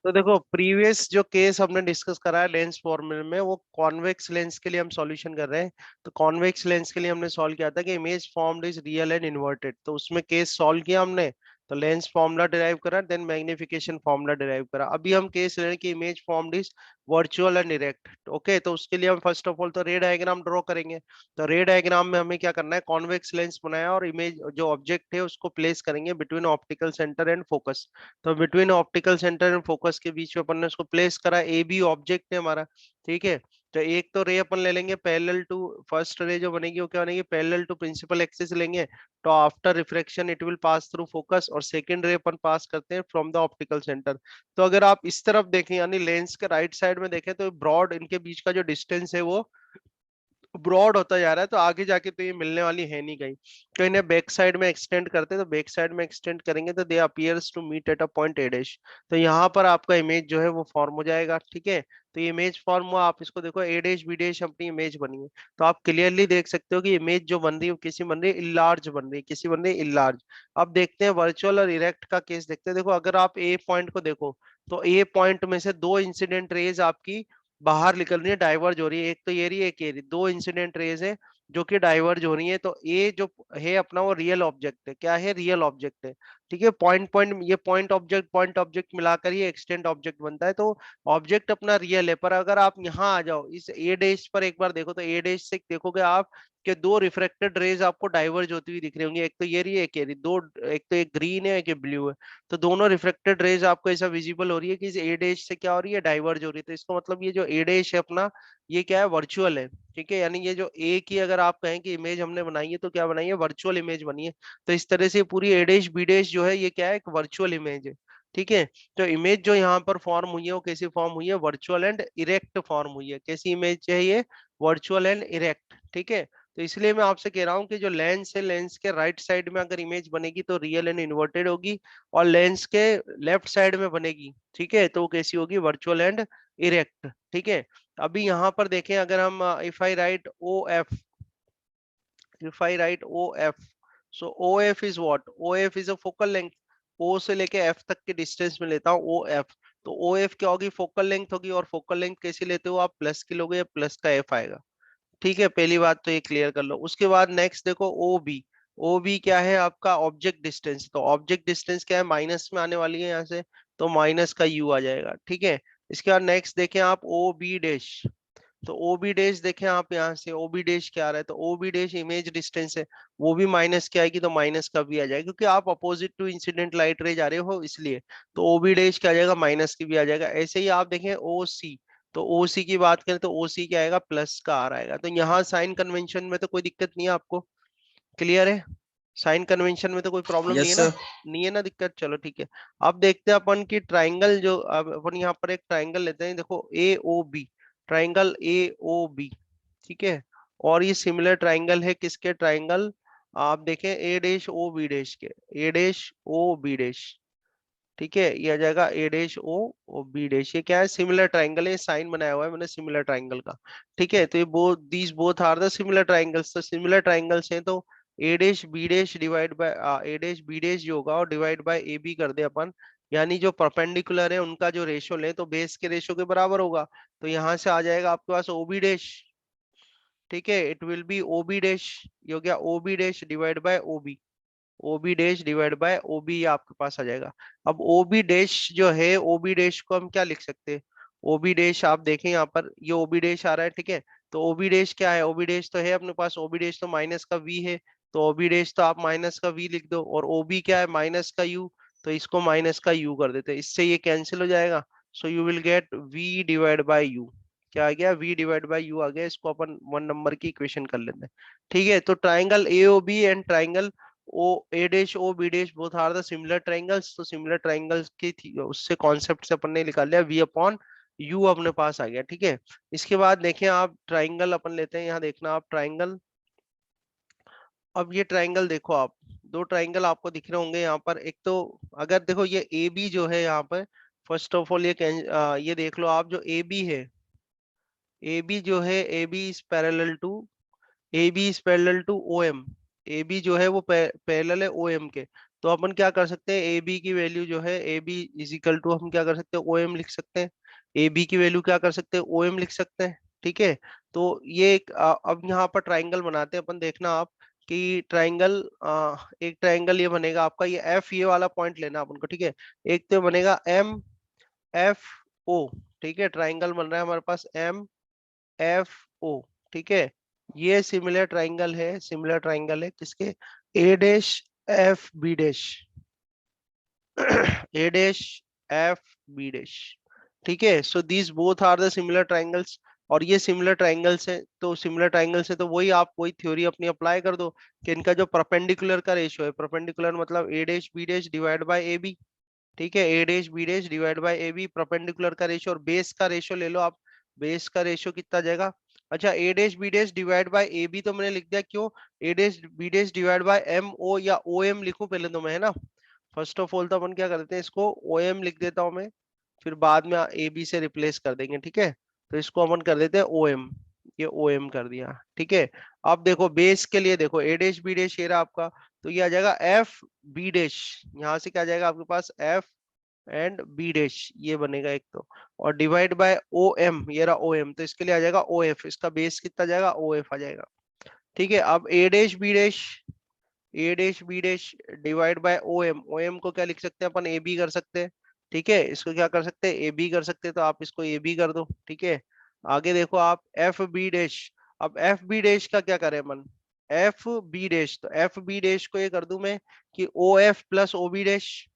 तो देखो प्रीवियस जो केस हमने डिस्कस करा है लेंस फॉर्मूले में, वो कॉन्वेक्स लेंस के लिए हम सॉल्यूशन कर रहे हैं। तो कॉन्वेक्स लेंस के लिए हमने सॉल्व किया था कि image formed is real and inverted, तो उसमें केस सॉल्व किया हमने। तो लेंस फॉर्मूला डिराइव करा, देन मैग्निफिकेशन फॉर्मूला डिराइव करा। अभी हम केस ले रहे हैं कि image formed is virtual and erect. Okay, तो उसके लिए हम फर्स्ट ऑफ ऑल तो रे डायग्राम ड्रॉ करेंगे। तो रे डायग्राम में हमें क्या करना है, कॉन्वेक्स लेंस बनाया और इमेज जो ऑब्जेक्ट है उसको प्लेस करेंगे between optical centre and focus. तो between optical centre and focus के बीच में अपन ने उसको प्लेस करा, ए बी ऑब्जेक्ट है हमारा। ठीक है, तो एक तो रे अपन ले लेंगे पैरेलल टू, फर्स्ट रे जो बनेगी वो क्या बनेगी, पैरेलल टू प्रिंसिपल एक्सिस लेंगे। तो after refraction it will pass through focus, और सेकंड रे अपन पास करते हैं फ्रॉम द ऑप्टिकल सेंटर। तो अगर आप इस तरफ देखें यानी लेंस के राइट साइड में देखें, तो ब्रॉड इनके बीच का जो डिस्टेंस है वो ब्रॉड होता जा रहा है, तो आगे जाके तो ये मिलने वाली है नहीं कहीं। तो इन्हें बैक साइड में एक्सटेंड करते हैं, तो बैक साइड में एक्सटेंड करेंगे तो they appears to meet at a point A dash. तो यहाँ पर आपका इमेज जो है वो फॉर्म हो जाएगा। ठीक है, तो ये इमेज फॉर्म हुआ, आप इसको देखो ए डैश बी डैश अपनी इमेज बनी है। तो आप क्लियरली देख सकते हो कि इमेज जो बन रही है किसी बन रही है इलार्ज बन रही है, किसी बन रही है इलार्ज। अब देखते हैं वर्चुअल और इरेक्ट का केस देखते हैं। देखो अगर आप ए पॉइंट को देखो, तो ए पॉइंट में से दो इंसिडेंट रेज आपकी बाहर निकल रही है, डाइवर्ज हो रही है, एक तो ये रही है एक ये रही, दो इंसिडेंट रेज है जो कि डाइवर्ज हो रही है। तो ये जो है अपना वो रियल ऑब्जेक्ट है, क्या है, रियल ऑब्जेक्ट है। ठीक है, पॉइंट पॉइंट ये पॉइंट ऑब्जेक्ट मिलाकर ये एक्सटेंट ऑब्जेक्ट बनता है। तो ऑब्जेक्ट अपना रियल है, पर अगर आप यहाँ आ जाओ इस ए डैश पर एक बार देखो, तो ए डैश से देखोगे आप कि दो रिफ्रेक्टेड रेज आपको डाइवर्ज होती हुई दिख रही होंगी, एक तो ये रही है एक ये रही, दो, एक तो एक ग्रीन है एक ये ब्लू है। तो दोनों रिफ्लेक्टेड रेज आपको ऐसा विजिबल हो रही है कि इस ए डैश से क्या हो रही है, डाइवर्ज हो रही है। तो इसका मतलब ये जो ए डैश है अपना, ये क्या है, वर्चुअल है। ठीक है, यानी ये जो ए की अगर आप कहें कि इमेज हमने बनाई है, तो क्या बनाई है, वर्चुअल इमेज बनी है। तो इस तरह से पूरी ए डैश बी डैश जो है ये क्या है, एक वर्चुअल इमेज है। ठीक है, तो इमेज जो यहाँ पर फॉर्म हुई है वो कैसी फॉर्म हुई है, वर्चुअल एंड इरेक्ट फॉर्म हुई है। कैसी इमेज है ये, वर्चुअल एंड इरेक्ट। ठीक है, तो इसलिए मैं आपसे कह रहा हूँ कि जो लेंस है, लेंस के राइट साइड में अगर इमेज बनेगी तो रियल एंड इन्वर्टेड होगी, और लेंस के लेफ्ट साइड में बनेगी, ठीक है, तो वो कैसी होगी, वर्चुअल एंड इरेक्ट। ठीक है, अभी यहाँ पर देखें अगर हम if I write O F, so O F is what, O F is a focal length. O से लेके एफ तक के डिस्टेंस में लेता हूँ ओ एफ। तो ओ एफ क्या होगी, फोकल लेंथ होगी, और फोकल लेंथ कैसे लेते हो आप, प्लस की लोगे, या प्लस का एफ आएगा। ठीक है, पहली बात तो ये क्लियर कर लो। उसके बाद नेक्स्ट देखो ओ बी। ओ बी क्या है आपका, ऑब्जेक्ट डिस्टेंस। तो ऑब्जेक्ट डिस्टेंस क्या है, माइनस में आने वाली है यहाँ से, तो माइनस का यू आ जाएगा। ठीक है, इसके बाद नेक्स्ट देखें आप ओ बी डैश। तो ओ बी डैश देखें आप यहाँ से, ओ बी डैश क्या आ रहा है, तो O B dash image distance है, वो भी माइनस की आएगी, तो माइनस का भी आ जाएगा, क्योंकि आप अपोजिट टू इंसिडेंट लाइट रे जा रहे हो इसलिए। तो ओ बी डैश क्या आ जाएगा, माइनस की भी आ जाएगा। ऐसे ही आप देखें ओ सी। तो ओ सी की बात करें तो ओ सी क्या आएगा, प्लस का आ आएगा। तो यहाँ साइन कन्वेंशन में तो कोई दिक्कत नहीं है आपको, क्लियर है, साइन कन्वेंशन में तो कोई प्रॉब्लम नहीं यस है ना, सर। नहीं है ना दिक्कत। चलो ठीक है, अब देखते हैं अपन की ट्राइंगल जो, अब अपन यहाँ पर एक ट्राइंगल लेते हैं, देखो A O B, triangle A O B. ठीक है, और ये सिमिलर ट्राइंगल है किसके, ट्राइंगल आप देखें A dash O B dash के, A dash O B dash. ठीक है, ये आ जाएगा A dash O O B dash. ये क्या है, सिमिलर ट्राइंगल है, साइन बनाया हुआ है मैंने सिमिलर ट्राइंगल का। ठीक है, तो ये both these both are the similar triangles. तो सिमिलर ट्राइंगल्स हैं, तो A dash B dash divide by A dash B dash जो होगा और डिवाइड बाय ए बी कर दे अपन, यानी जो परपेंडिकुलर है उनका जो रेशो ले तो बेस के रेशो के बराबर होगा। तो यहाँ से आ जाएगा आपके पास ओ बी डैश। ठीक है, it will be O B dash, ये हो गया O B dash divide by O B, O B dash divide by O B आपके पास आ जाएगा। अब ओ बी डैश जो है, ओ बी डैश को हम क्या लिख सकते हैं, ओ बी डैश आप देखें यहाँ पर ये ओ बी डैश आ रहा है। ठीक है, तो ओ बी डैश क्या है, ओ बी डैश तो है अपने पास, ओ बी डैश तो माइनस का वी है, तो ओ बी डैश तो आप माइनस का वी लिख दो, और ओ बी क्या है, माइनस का यू, तो इसको माइनस का यू कर देते हैं, इससे ये कैंसिल हो जाएगा। So you will get v divide by u, क्या आ गया, v डिवाइड बाय यू आ गया। इसको अपन 1 नंबर की इक्वेशन कर लेते हैं। ठीक है, तो triangle A O B and triangle O A dash O B dash both are the similar triangles. तो सिमिलर ट्राइंगल्स की उससे कॉन्सेप्ट से अपन ने निकाल लिया v अपॉन u अपने पास आ गया। ठीक है, इसके बाद देखें आप ट्राइंगल अपन लेते हैं, यहाँ देखना आप ट्राइंगल। अब ये ट्राइंगल देखो आप, दो ट्राइंगल आपको दिख रहे होंगे यहाँ पर। एक तो अगर देखो ये ए बी जो है यहाँ पर, फर्स्ट ऑफ ऑल ये देख लो आप, जो ए बी है, ए बी जो है, A B is parallel to, A B is parallel to O M. A B जो है वो पैरेलल है ओ एम के। तो अपन क्या कर सकते हैं, ए बी की वैल्यू जो है A B is equal to हम क्या कर सकते हैं ओ एम लिख सकते हैं। ए बी की वैल्यू क्या कर सकते हैं ओ एम लिख सकते हैं। ठीक है, तो ये एक अब यहाँ पर ट्राइंगल बनाते हैं अपन, देखना आप कि ट्राइंगल, एक ट्राइंगल ये बनेगा आपका, ये एफ ये वाला पॉइंट लेना अपन को। ठीक है, एक तो बनेगा एम एफ ओ। ठीक है, ट्राइंगल बन रहा है हमारे पास एम एफ ओ। ठीक है, ये सिमिलर ट्राइंगल है, सिमिलर ट्राइंगल है किसके, A dash F B dash A dash F B dash. ठीक है, so these both are the similar triangles, और ये सिमिलर ट्राइंगल्स है, तो सिमिलर ट्राइंगल्स है तो वही आप वही थ्योरी अपनी अप्लाई कर दो कि इनका जो परपेंडिकुलर का रेशियो है, परपेंडिकुलर मतलब A dash B dash divide by A B. ठीक है, A dash B dash divide by A B perpendicular का रेशियो, और बेस का रेशियो ले लो आप, बेस का रेशियो कितना जाएगा। अच्छा, A dash B dash divide by A B तो मैंने लिख दिया, क्यों, A dash B dash divide by M O या ओ एम लिखूं पहले तो मैं, है ना। फर्स्ट ऑफ ऑल तो अपन क्या करते हैं, इसको ओ एम लिख देता हूं मैं, फिर बाद में ए बी से रिप्लेस कर देंगे। ठीक है, तो इसको अपन कर देते हैं ओ एम, ये ओ एम कर दिया। ठीक है, अब देखो बेस के लिए देखो ए डैश बी डैश ये रहा आपका, तो ये आ जाएगा एफ बी डैश, यहाँ से क्या आ जाएगा आपके पास एफ एंड बी डैश, ये बनेगा एक तो, और डिवाइड बाय ओ एम, ये रहा ओ एम, तो इसके लिए आ जाएगा ओ एफ, इसका बेस कितना जाएगा ओ एफ आ जाएगा। ठीक है, अब A dash B dash, A dash B dash divide by O M, O M को क्या लिख सकते हैं अपन ए बी कर सकते हैं। ठीक है, इसको क्या कर सकते हैं ए बी कर सकते हैं, तो आप इसको ए बी कर दो। ठीक है, आगे देखो आप एफ बी डैश, अब एफ बी डैश का क्या करें अपन, एफ बी डैश, तो एफ बी डैश को ये कर दूं मैं कि O F plus O B dash,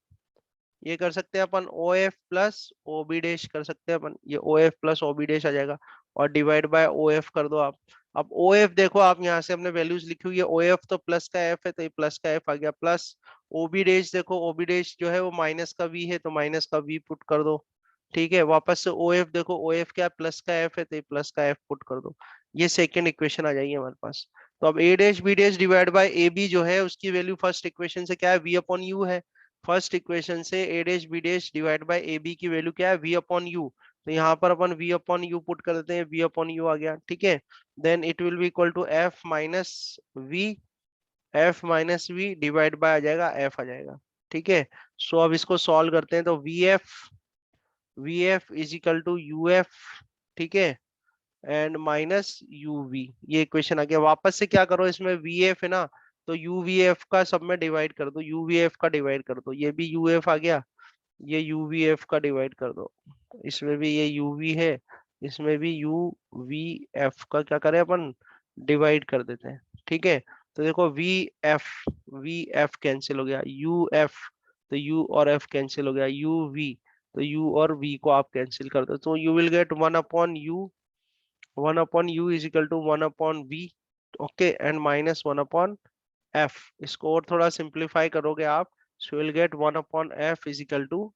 ये कर सकते हैं अपन O F plus O B dash कर सकते हैं अपन, ये O F plus O B dash आ जाएगा, और डिवाइड बाय ओ एफ कर दो आप। अब ओ एफ देखो आप यहाँ से हमने वैल्यूज लिखी हुई है, ओ एफ तो प्लस का एफ है तो ये प्लस का एफ आ गया, प्लस ओ बी डैश देखो ओ बी डैश जो है वो माइनस का वी है तो माइनस का वी पुट कर दो। ठीक है, वापस से ओ एफ देखो ओ एफ क्या प्लस का एफ है तो ये प्लस का एफ पुट कर दो। ये सेकेंड इक्वेशन आ जाएगी हमारे पास। तो अब A dash B dash divide by A B जो है उसकी वैल्यू फर्स्ट इक्वेशन से क्या है, वी अपॉन यू है। फर्स्ट इक्वेशन से A dash B dash divide by A B की वैल्यू क्या है, वी अपॉन यू, तो यहाँ पर अपन वी अपॉन यू पुट कर देते हैं, वी अपॉन यू आ गया। ठीक है, then it will be equal to F minus V, F minus V divide by आ जाएगा एफ आ जाएगा। ठीक है, सो अब इसको सॉल्व करते हैं, तो v f is equal to u f. ठीक है, एंड माइनस यू वी, ये इक्वेशन आ गया। वापस से क्या करो, इसमें वी एफ है ना, तो यू वी एफ का सब में डिवाइड कर दो, यू वी एफ का डिवाइड कर दो, ये भी यू एफ आ गया, ये यू वी एफ का डिवाइड कर दो, इसमें भी ये यू वी है, इसमें भी यू वी एफ का क्या करें अपन, डिवाइड कर देते हैं। ठीक है, तो देखो वी एफ कैंसिल हो गया, यू एफ तो यू और एफ कैंसिल हो गया, यू वी तो यू और वी को आप कैंसिल कर दो, तो you will get one upon u, one upon u is equal to one upon v. Okay, and minus one upon f, इसको और थोड़ा सिंप्लीफाई करोगे आप, so will get one upon f is equal to,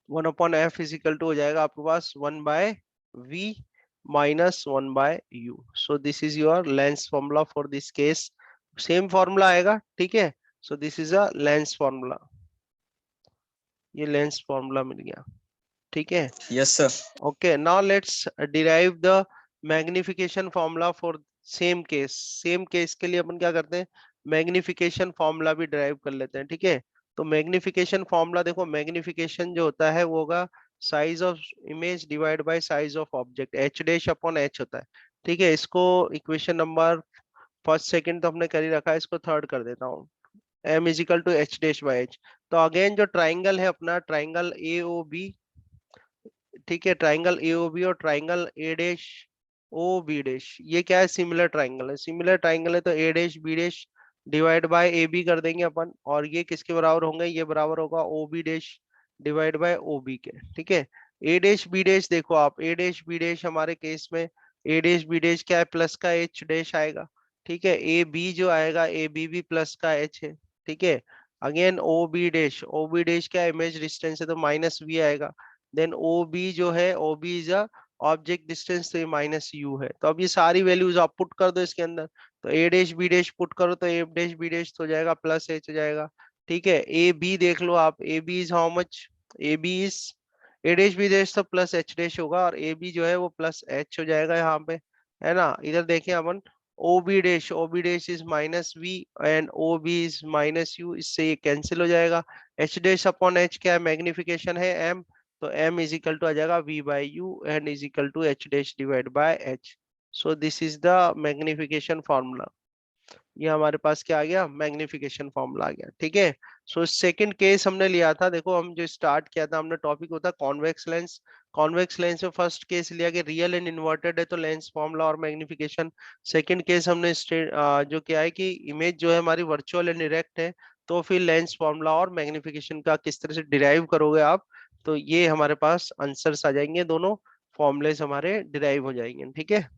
one upon f is equal to हो जाएगा आपके पास one by v minus one by u. So this is your lens formula for this case, same formula आएगा। ठीक है, so this is a lens formula, ये lens formula मिल गया। ठीक है, yes sir. okay, now let's derive the magnification formula for same case, same case के लिए अपन क्या करते हैं, मैग्निफिकेशन फॉर्मूला भी डिराइव कर लेते हैं। ठीक है, तो मैग्निफिकेशन फॉर्मूला देखो, मैग्निफिकेशन जो होता है वो होगा size of image divide by size of object, H dash upon H होता है। ठीक है, इसको इक्वेशन नंबर फर्स्ट सेकंड तो हमने कर ही रखा है, इसको थर्ड कर देता हूँ, M equal to H dash by H. तो अगेन जो ट्राइंगल है अपना, ट्राइंगल ए ओ बी, ठीक है, ट्राइंगल एओबी और triangle A dash O B dash, ये क्या है, सिमिलर ट्राइंगल है, सिमिलर ट्राइंगल है तो A dash B dash divide by A B कर देंगे अपन, और ये किसके बराबर होंगे, ये बराबर होगा O B dash divide by O B के। ठीक है, ए डैश बी डैश देखो आप, ए डैश बी डैश हमारे केस में ए डैश बी डैश क्या है, प्लस का एच डैश आएगा। ठीक है, ए बी जो आएगा ए बी भी प्लस का एच है। ठीक है, अगेन ओ बी डैश क्या इमेज डिस्टेंस है तो माइनस वी आएगा। देन ओ बी जो है, O B is a object distance, तो ये माइनस यू है। तो अब ये सारी वैल्यूज आप पुट कर दो इसके अंदर, तो A dash B dash put करो तो ए डैश बी डैश हो जाएगा प्लस एच हो जाएगा। ठीक है, ए बी देख लो आप, A B is how much, A B is, A dash B dash तो प्लस एच डैश होगा, और ए बी जो है वो प्लस एच हो जाएगा यहाँ पे, है ना। इधर देखें अपन, O B dash is minus V and O B is minus U, इससे ये कैंसिल हो जाएगा। एच डैश अपॉन एच क्या है, मैग्निफिकेशन है एम, तो एम इज इक्वल टू आ जाएगा v by u and is equal to H dash divide by h. So this is the magnification formula. ये हमारे पास क्या आ गया, मैग्निफिकेशन फॉर्मूला आ गया, ठीक है। सो सेकंड केस हमने लिया था, देखो हम जो स्टार्ट किया था हमने टॉपिक होता कॉन्वेक्स लेंस। कॉन्वेक्स लेंस में फर्स्ट केस लिया कि रियल एंड इन्वर्टेड है तो लेंस फॉर्मूला और मैग्निफिकेशन। सेकंड केस हमने जो क्या है कि इमेज जो है हमारी वर्चुअल एंड डायरेक्ट है, तो फिर लेंस फॉर्मूला और मैग्निफिकेशन का किस तरह से डिराइव करोगे आप, तो ये हमारे पास आंसर्स आ जाएंगे, दोनों फॉर्मूलेस हमारे डिराइव हो जाएंगे, ठीक है।